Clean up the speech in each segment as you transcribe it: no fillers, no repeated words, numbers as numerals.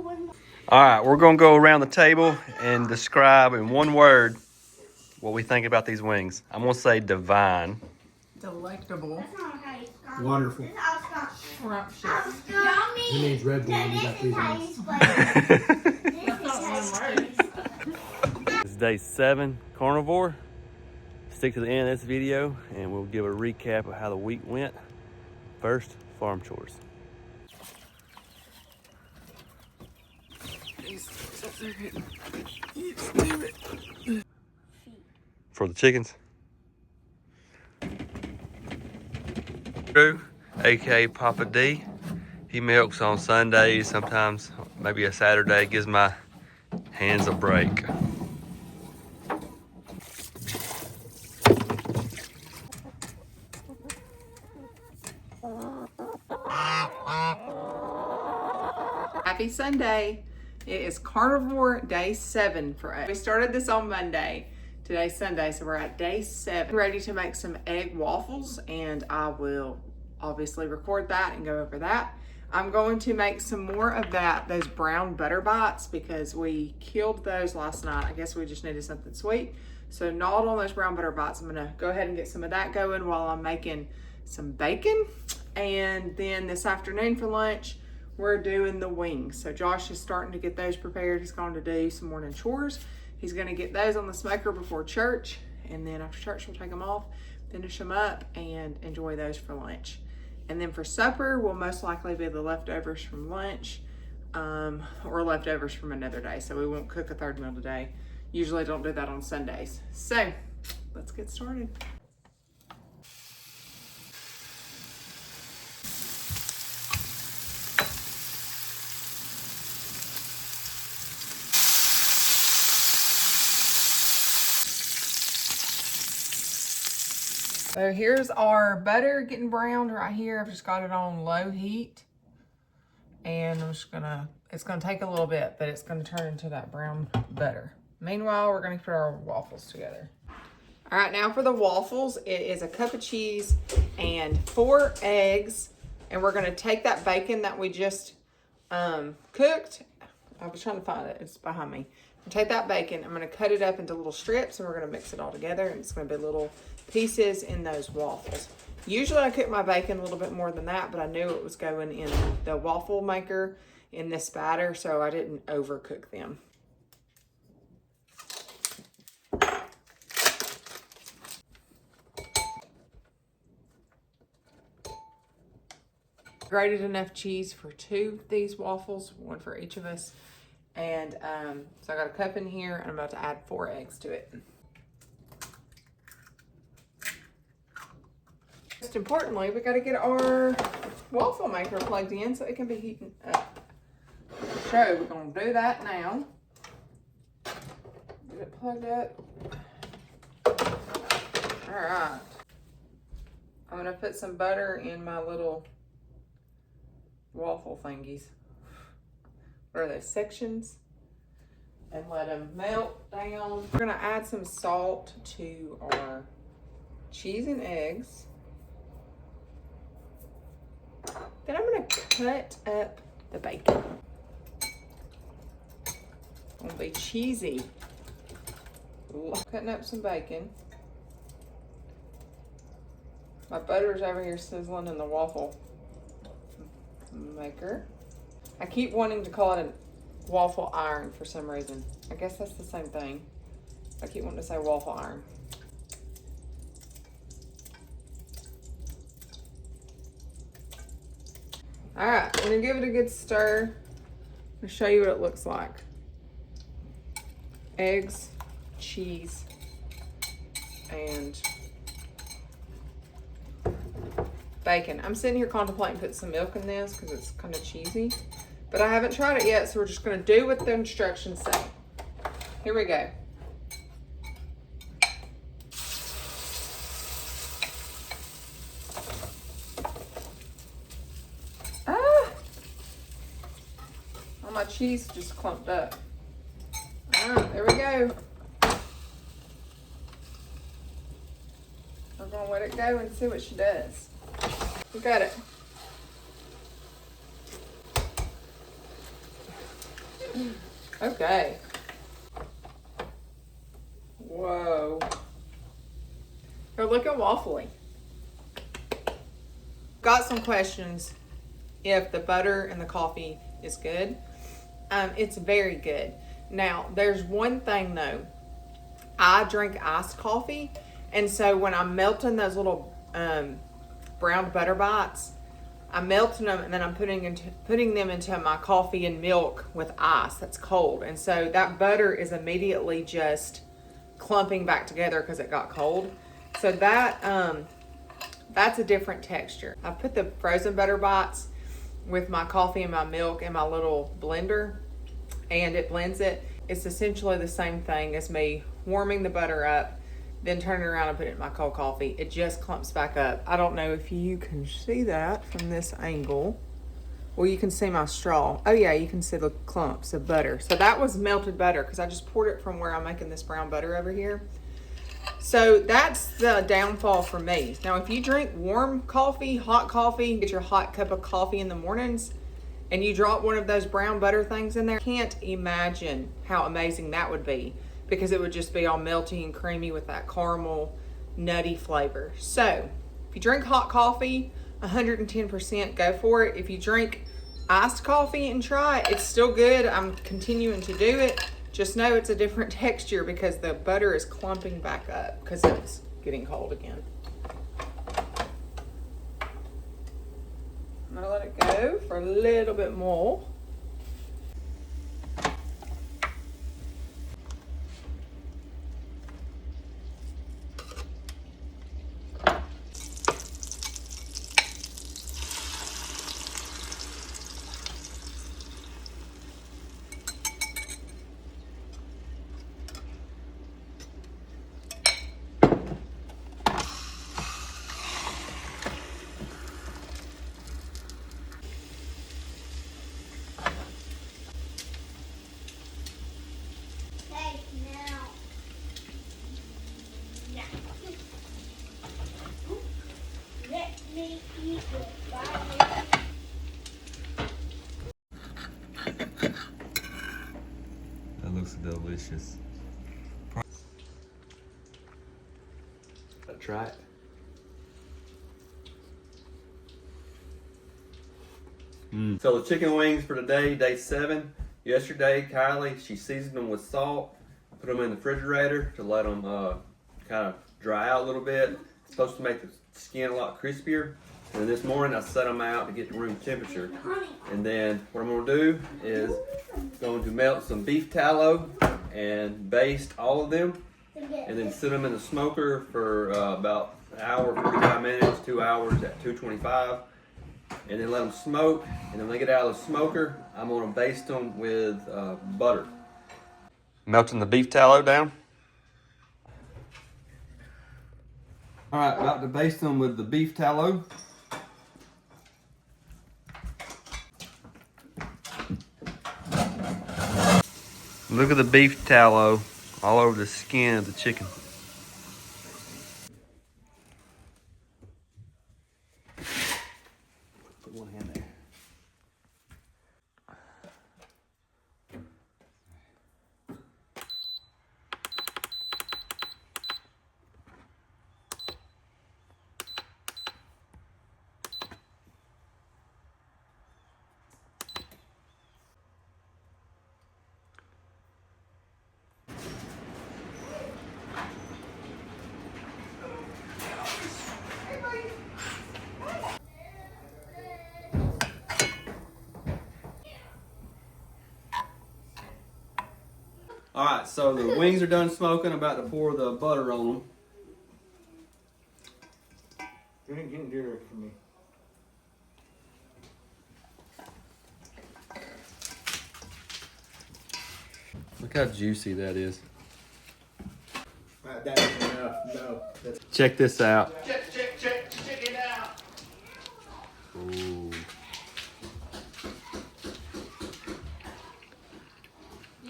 All right, we're gonna go around the table and describe in one word what we think about these wings. I'm gonna say divine. Delectable. Wonderful. Scrumptious. Who needs Red Bull when you got these wings? It's day 7 carnivore. Stick to the end of this video and we'll give a recap of how the week went. First, farm chores. For the chickens. Drew, aka Papa D. He milks on Sundays, sometimes maybe a Saturday, gives my hands a break. Happy Sunday. It is carnivore day 7 for us. We started this on Monday. Today's Sunday, so we're at day 7. Ready to make some egg waffles, and I will obviously record that and go over that. I'm going to make some more of those brown butter bites because we killed those last night. I guess we just needed something sweet. So gnawed on those brown butter bites. I'm gonna go ahead and get some of that going while I'm making some bacon. And then this afternoon for lunch, we're doing the wings. So Josh is starting to get those prepared. He's going to do some morning chores. He's gonna get those on the smoker before church. And then after church, we'll take them off, finish them up, and enjoy those for lunch. And then for supper, will most likely be the leftovers from lunch or leftovers from another day. So we won't cook a third meal today. Usually don't do that on Sundays. So let's get started. So here's our butter getting browned right here. I've just got it on low heat. And I'm just it's gonna take a little bit, but it's gonna turn into that brown butter. Meanwhile, we're gonna put our waffles together. All right, now for the waffles, it is a cup of cheese and 4 eggs. And we're gonna take that bacon that we just cooked. I was trying to find it, it's behind me. Take that bacon, I'm gonna cut it up into little strips and we're gonna mix it all together, and it's gonna be little pieces in those waffles. Usually I cook my bacon a little bit more than that, but I knew it was going in the waffle maker in this batter, so I didn't overcook them. Grated enough cheese for 2 of these waffles, 1 for each of us. And so I got a cup in here, and I'm about to add 4 eggs to it. Most importantly, we got to get our waffle maker plugged in so it can be heating up. So we're going to do that now. Get it plugged up. All right. I'm going to put some butter in my little waffle thingies. What are those, sections? And let them melt down. We're gonna add some salt to our cheese and eggs. Then I'm gonna cut up the bacon. It's gonna be cheesy. Cutting up some bacon. My butter's over here sizzling in the waffle maker. I keep wanting to call it a waffle iron for some reason. I guess that's the same thing. I keep wanting to say waffle iron. All right, I'm gonna give it a good stir. I'll show you what it looks like. Eggs, cheese, and bacon. I'm sitting here contemplating putting some milk in this because it's kind of cheesy, but I haven't tried it yet, so we're just gonna do what the instructions say. Here we go. All my cheese just clumped up. All right, there we go. We're gonna let it go and see what she does. We got it. Okay. Whoa. They're looking waffly. Got some questions if the butter and the coffee is good. It's very good. Now, there's one thing though. I drink iced coffee, and so when I'm melting those little brown butter bites, I'm melting them and then I'm putting them into my coffee and milk with ice that's cold. And so that butter is immediately just clumping back together because it got cold. So that's a different texture. I put the frozen butter bites with my coffee and my milk in my little blender, and it blends it. It's essentially the same thing as me warming the butter up, then turning around and putting it in my cold coffee. It just clumps back up. I don't know if you can see that from this angle. Well, you can see my straw. Oh yeah, you can see the clumps of butter. So that was melted butter because I just poured it from where I'm making this brown butter over here. So that's the downfall for me. Now, if you drink warm coffee, hot coffee, get your hot cup of coffee in the mornings, and you drop one of those brown butter things in there, can't imagine how amazing that would be, because it would just be all melty and creamy with that caramel, nutty flavor. So if you drink hot coffee, 110% go for it. If you drink iced coffee and try it, it's still good. I'm continuing to do it. Just know it's a different texture because the butter is clumping back up because it's getting cold again. I'm gonna let it go for a little bit more. That looks delicious. Try it. So the chicken wings for today, day 7. Yesterday, Kylie, she seasoned them with salt, put them in the refrigerator to let them kind of dry out a little bit. It's supposed to make the skin a lot crispier. And this morning I set them out to get to room temperature. And then what I'm going to do is going to melt some beef tallow and baste all of them, and then sit them in the smoker for about an hour, 45 minutes, 2 hours at 225, and then let them smoke. And then when they get out of the smoker, I'm going to baste them with butter. Melting the beef tallow down. All right, about to baste them with the beef tallow. Look at the beef tallow all over the skin of the chicken. Put one hand there. All right, so the wings are done smoking. About to pour the butter on them. You ain't getting dinner for me. Look how juicy that is. That is enough. No. Check this out. Check it out. Ooh.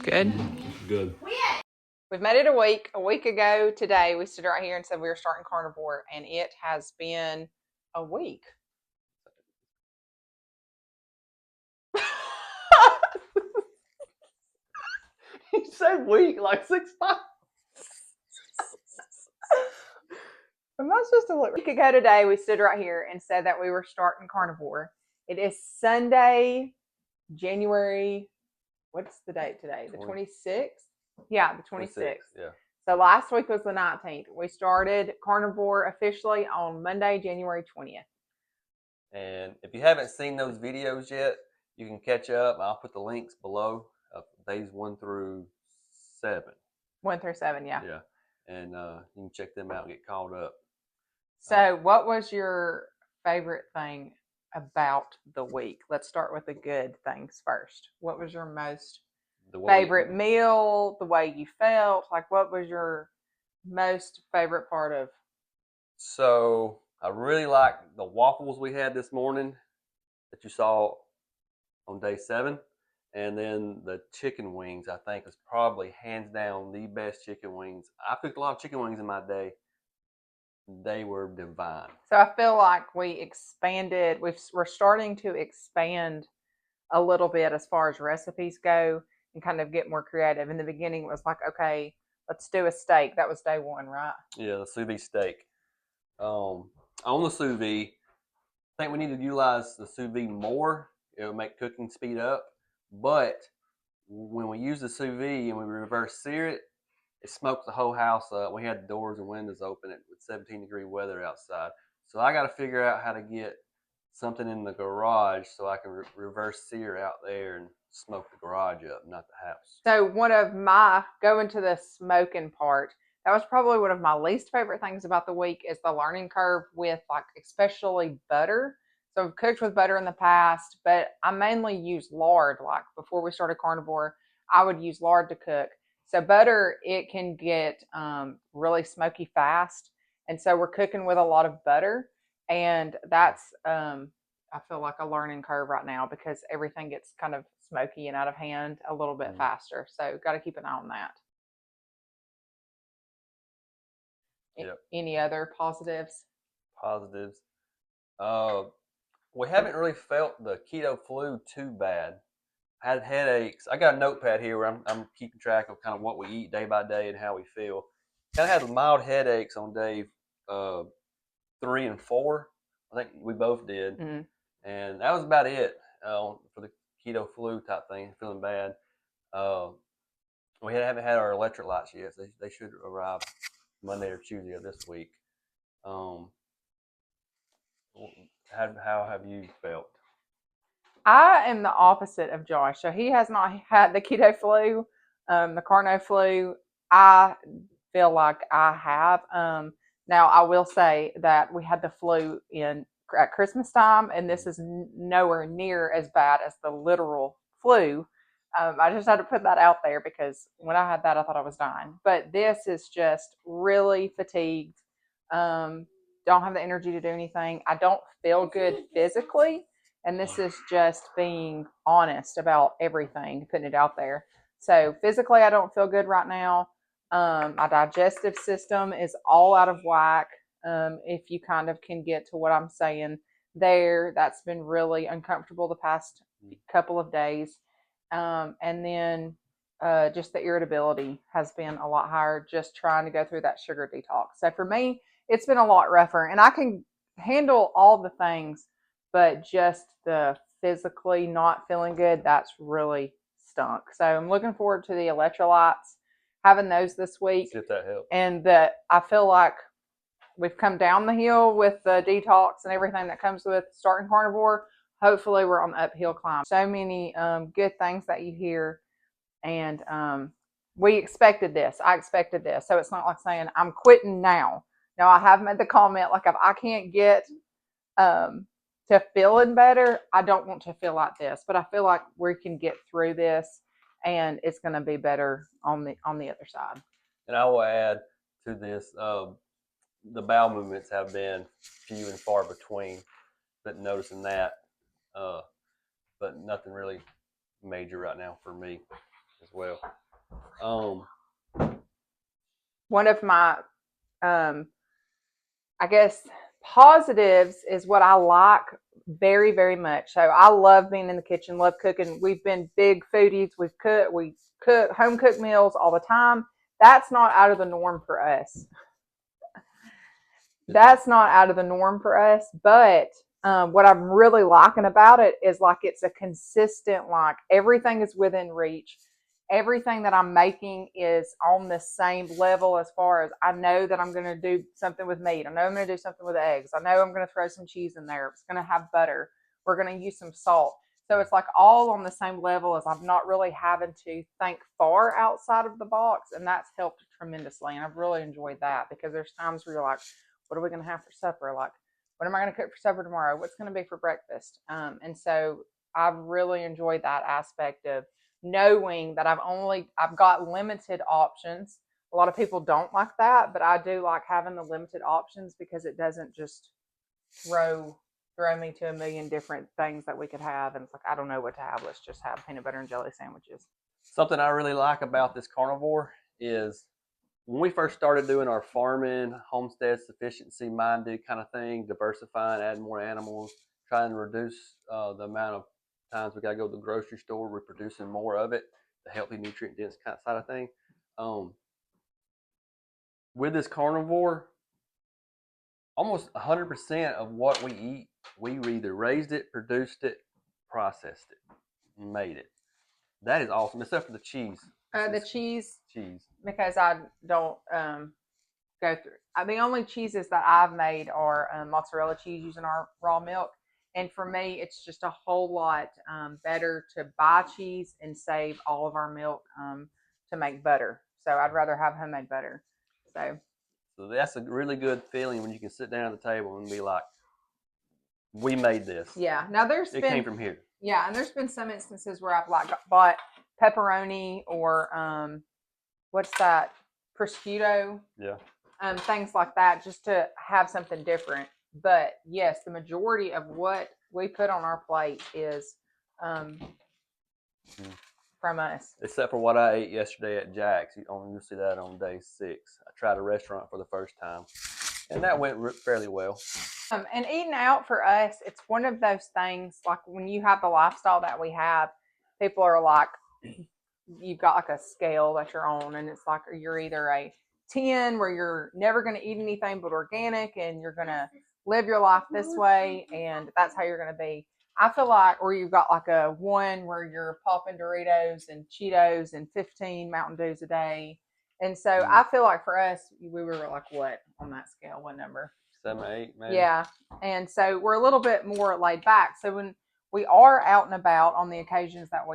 Good. Good. We've made it a week. A week ago today, we stood right here and said we were starting carnivore, and it has been a week. said weak, like 6'5". Am I supposed to look? A week ago today, we stood right here and said that we were starting carnivore. It is Sunday, January. What's the date today? The 26th? Yeah, the 26th. Yeah. So last week was the 19th. We started carnivore officially on Monday, January 20th. And if you haven't seen those videos yet, you can catch up. I'll put the links below of days 1 through 7. 1 through 7, yeah. Yeah. And you can check them out and get caught up. So what was your favorite thing about the week? Let's start with the good things first. What was your most favorite meal? The way you felt? Like, what was your most favorite part of? So I really liked the waffles we had this morning that you saw on day 7. And then the chicken wings, I think, is probably hands down the best chicken wings. I cooked a lot of chicken wings in my day. They were divine. So I feel like we expanded. We're starting to expand a little bit as far as recipes go and kind of get more creative. In the beginning, it was like, okay, let's do a steak. That was day 1, right? Yeah, the sous vide steak. On the sous vide, I think we need to utilize the sous vide more. It'll make cooking speed up. But when we use the sous vide and we reverse sear it, it smokes the whole house up. We had the doors and windows open with 17-degree weather outside. So I got to figure out how to get something in the garage so I can reverse sear out there and smoke the garage up, not the house. So one of my, going to the smoking part, that was probably one of my least favorite things about the week is the learning curve with, like, especially butter. So I've cooked with butter in the past, but I mainly use lard. Like before we started carnivore, I would use lard to cook. So butter, it can get really smoky fast. And so we're cooking with a lot of butter. And that's, I feel like a learning curve right now because everything gets kind of smoky and out of hand a little bit faster. So got to keep an eye on that. Yep. Any other positives? Positives. We haven't really felt the keto flu too bad. I had headaches. I got a notepad here where I'm keeping track of kind of what we eat day by day and how we feel. Kind of had mild headaches on day 3 and 4. I think we both did. Mm-hmm. And that was about it for the keto flu type thing, feeling bad. We haven't had our electrolytes yet. So they should arrive Monday or Tuesday of this week. How have you felt? I am the opposite of Josh. So he has not had the keto flu, the Carno flu. I feel like I have. Now, I will say that we had the flu at Christmas time, and this is nowhere near as bad as the literal flu. I just had to put that out there because when I had that, I thought I was dying. But this is just really fatigued. Don't have the energy to do anything. I don't feel good physically. And this is just being honest about everything, putting it out there. So physically, I don't feel good right now. My digestive system is all out of whack. If you kind of can get to what I'm saying there, that's been really uncomfortable the past couple of days. And then just the irritability has been a lot higher just trying to go through that sugar detox. So for me, it's been a lot rougher. And I can handle all the things, but just the physically not feeling good, that's really stunk. So I'm looking forward to the electrolytes, having those this week. See if that helps. And I feel like we've come down the hill with the detox and everything that comes with starting carnivore. Hopefully we're on the uphill climb. So many good things that you hear. And we expected this. I expected this. So it's not like saying I'm quitting now. Now I have made the comment, like if I can't get to feeling better, I don't want to feel like this, but I feel like we can get through this and it's going to be better on the other side. And I will add to this, the bowel movements have been few and far between, but noticing that, but nothing really major right now for me as well. One of my, I guess positives is what I like very, very much. So I love being in the kitchen, love cooking. We've been big foodies. We cook home cooked meals all the time. That's not out of the norm for us. That's not out of the norm for us. But what I'm really liking about it is like it's a consistent, like everything is within reach. Everything that I'm making is on the same level as far as I know that I'm going to do something with meat. I know I'm going to do something with eggs. I know I'm going to throw some cheese in there. It's going to have butter. We're going to use some salt. So it's like all on the same level as I'm not really having to think far outside of the box. And that's helped tremendously. And I've really enjoyed that because there's times where you're like, what are we going to have for supper? Like, what am I going to cook for supper tomorrow? What's going to be for breakfast? And so I've really enjoyed that aspect of knowing that I've got limited options. A lot of people don't like that, but I do like having the limited options because it doesn't just throw me to a million different things that we could have. And it's like, I don't know what to have. Let's just have peanut butter and jelly sandwiches. Something I really like about this carnivore is when we first started doing our farming, homestead sufficiency minded kind of thing, diversifying, adding more animals, trying to reduce the amount of times we got to go to the grocery store, we're producing more of it, the healthy, nutrient dense kind of side of thing. With this carnivore, almost 100% of what we eat, we either raised it, produced it, processed it, made it. That is awesome, except for the cheese. The cheese, cheese, because I don't go through. The only cheeses that I've made are mozzarella cheese using our raw milk. And for me, it's just a whole lot better to buy cheese and save all of our milk to make butter. So I'd rather have homemade butter. So that's a really good feeling when you can sit down at the table and be like, we made this. Yeah. Now it came from here. Yeah, and there's been some instances where I've like bought pepperoni or what's that, prosciutto? Yeah. Things like that, just to have something different. But yes, the majority of what we put on our plate is from us. Except for what I ate yesterday at Jack's. You'll see that on day 6. I tried a restaurant for the first time, and that went fairly well. And eating out for us, it's one of those things, like when you have the lifestyle that we have, people are like, you've got like a scale that you're on, and it's like you're either a 10 where you're never going to eat anything but organic and you're going to live your life this way and that's how you're going to be. I feel like, or you've got like a 1 where you're popping Doritos and Cheetos and 15 Mountain Dews a day. And so I feel like for us, we were like what on that scale? What number? 7, 8, maybe. Yeah. And so we're a little bit more laid back. So when we are out and about on the occasions that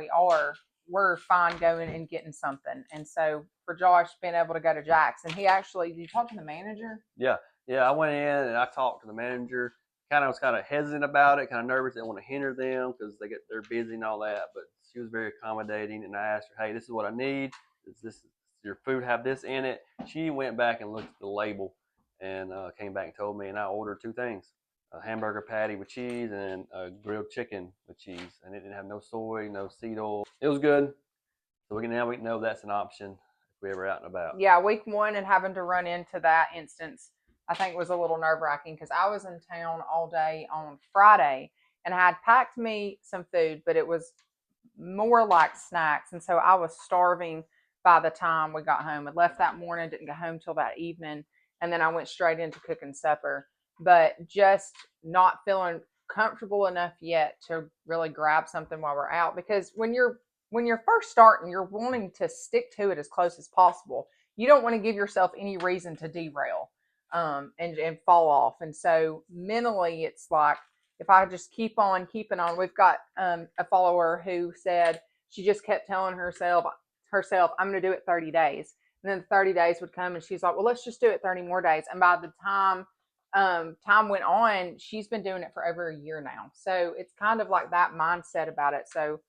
we're fine going and getting something. And so for Josh being able to go to Jack's, and he actually, did you talk to the manager? Yeah. I went in and I talked to the manager. Was kind of hesitant about it, kind of nervous. Didn't want to hinder them because they're busy and all that. But she was very accommodating, and I asked her, "Hey, this is what I need. Does your food have this in it?" She went back and looked at the label and came back and told me, and I ordered 2 things: a hamburger patty with cheese and a grilled chicken with cheese, and it didn't have no soy, no seed oil. It was good. So we know that's an option if we ever out and about. Yeah, week 1 and having to run into that instance, I think was a little nerve-wracking because I was in town all day on Friday and I had packed me some food, but it was more like snacks. And so I was starving by the time we got home. I left that morning, didn't get home till that evening. And then I went straight into cooking supper, but just not feeling comfortable enough yet to really grab something while we're out. Because when you're first starting, you're wanting to stick to it as close as possible. You don't want to give yourself any reason to derail and fall off. And so mentally, it's like, if I just keep on keeping on, we've got a follower who said she just kept telling herself, I'm going to do it 30 days. And then 30 days would come and she's like, well, let's just do it 30 more days. And by the time time went on, she's been doing it for over a year now. So it's kind of like that mindset about it. So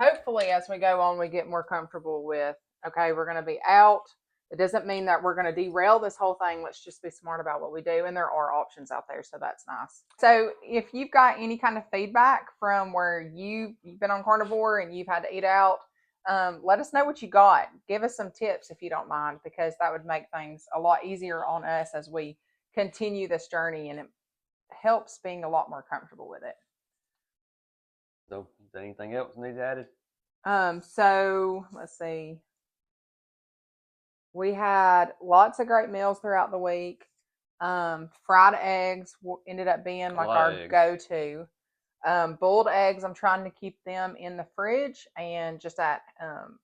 hopefully as we go on, we get more comfortable with, okay, we're going to be out. It doesn't mean that we're going to derail this whole thing. Let's just be smart about what we do. And there are options out there. So that's nice. So if you've got any kind of feedback from where you've been on carnivore and you've had to eat out, let us know what you got. Give us some tips if you don't mind, because that would make things a lot easier on us as we continue this journey. And helps being a lot more comfortable with it. So, is there anything else needs added? So let's see. We had lots of great meals throughout the week. Fried eggs ended up being like our go-to. Boiled eggs, I'm trying to keep them in the fridge and just at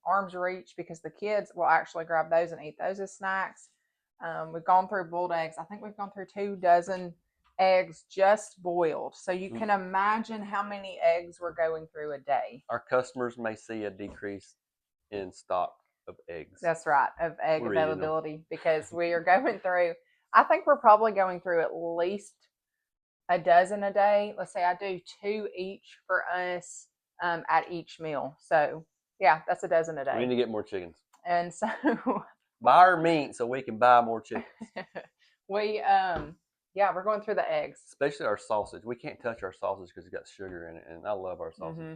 arm's reach because the kids will actually grab those and eat those as snacks. We've gone through boiled eggs. I think we've gone through 2 dozen eggs just boiled. So you can imagine how many eggs we're going through a day. Our customers may see a decrease in stock of eggs. That's right, of egg availability because we are going through, I think we're probably going through at least a dozen a day. Let's say I do 2 each for us at each meal. So yeah, that's a dozen a day. We need to get more chickens. And so buy our meat so we can buy more chickens. Yeah, we're going through the eggs. Especially our sausage. We can't touch our sausage because it's got sugar in it, and I love our sausage. Mm-hmm.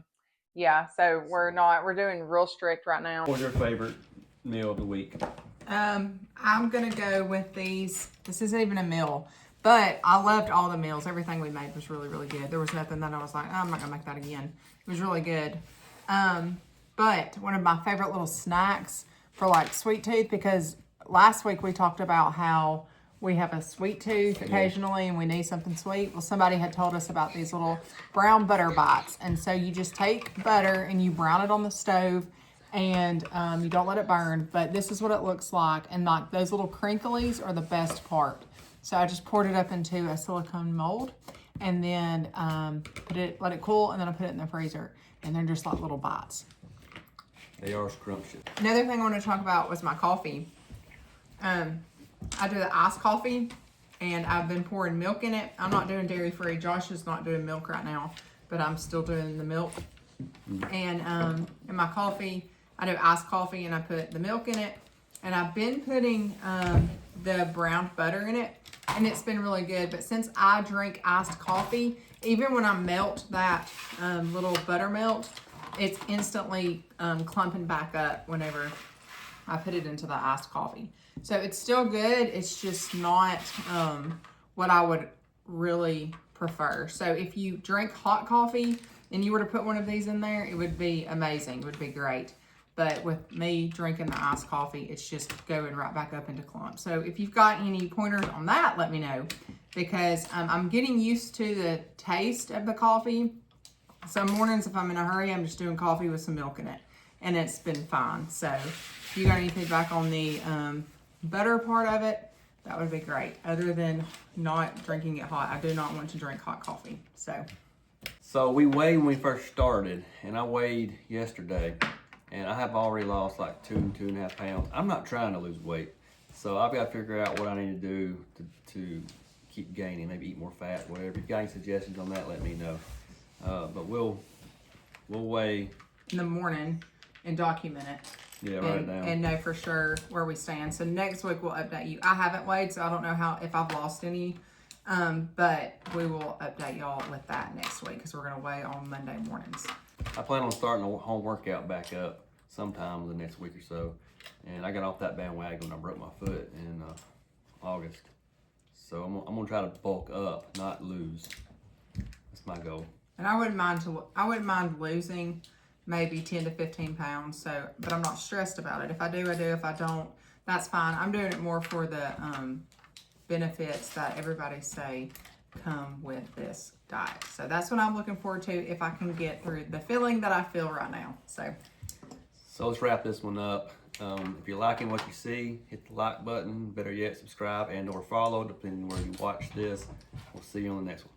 Yeah, so we're doing real strict right now. What's your favorite meal of the week? I'm gonna go with these. This isn't even a meal, but I loved all the meals. Everything we made was really, really good. There was nothing that I was like, oh, I'm not gonna make that again. It was really good. But one of my favorite little snacks for like sweet tooth, because last week we talked about how we have a sweet tooth occasionally and we need something sweet. Well, somebody had told us about these little brown butter bites. And so you just take butter and you brown it on the stove and you don't let it burn. But this is what it looks like. And like those little crinklies are the best part. So I just poured it up into a silicone mold and then let it cool, and then I put it in the freezer. And they're just like little bites. They are scrumptious. Another thing I want to talk about was my coffee. I do the iced coffee, and I've been pouring milk in it. I'm not doing dairy free. Josh is not doing milk right now, but I'm still doing the milk. And in my coffee, I do iced coffee, and I put the milk in it. And I've been putting the browned butter in it, and it's been really good. But since I drink iced coffee, even when I melt that little buttermilk, it's instantly clumping back up whenever I put it into the iced coffee. So it's still good. It's just not what I would really prefer. So if you drink hot coffee and you were to put one of these in there, it would be amazing. It would be great. But with me drinking the iced coffee, it's just going right back up into clumps. So if you've got any pointers on that, let me know. Because I'm getting used to the taste of the coffee. Some mornings, if I'm in a hurry, I'm just doing coffee with some milk in it. And it's been fine. So if you got any feedback on the butter part of it, that would be great. Other than not drinking it hot. I do not want to drink hot coffee. So we weighed when we first started, and I weighed yesterday, and I have already lost like 2.5 pounds. I'm not trying to lose weight, so I've got to figure out what I need to do to keep gaining, maybe eat more fat, whatever. If you've got any suggestions on that, let me know. But we'll weigh in the morning and document it. Yeah, write it down. And know for sure where we stand. So next week we'll update you. I haven't weighed, so I don't know if I've lost any. But we will update y'all with that next week because we're going to weigh on Monday mornings. I plan on starting a home workout back up sometime the next week or so. And I got off that bandwagon when I broke my foot in August. So I'm going to try to bulk up, not lose. That's my goal. And I wouldn't mind losing maybe 10 to 15 pounds. So, but I'm not stressed about it. If I do, I do. If I don't, that's fine. I'm doing it more for the benefits that everybody say come with this diet. So that's what I'm looking forward to if I can get through the feeling that I feel right now. So let's wrap this one up. If you're liking what you see, hit the like button. Better yet, subscribe and or follow, depending on where you watch this. We'll see you on the next one.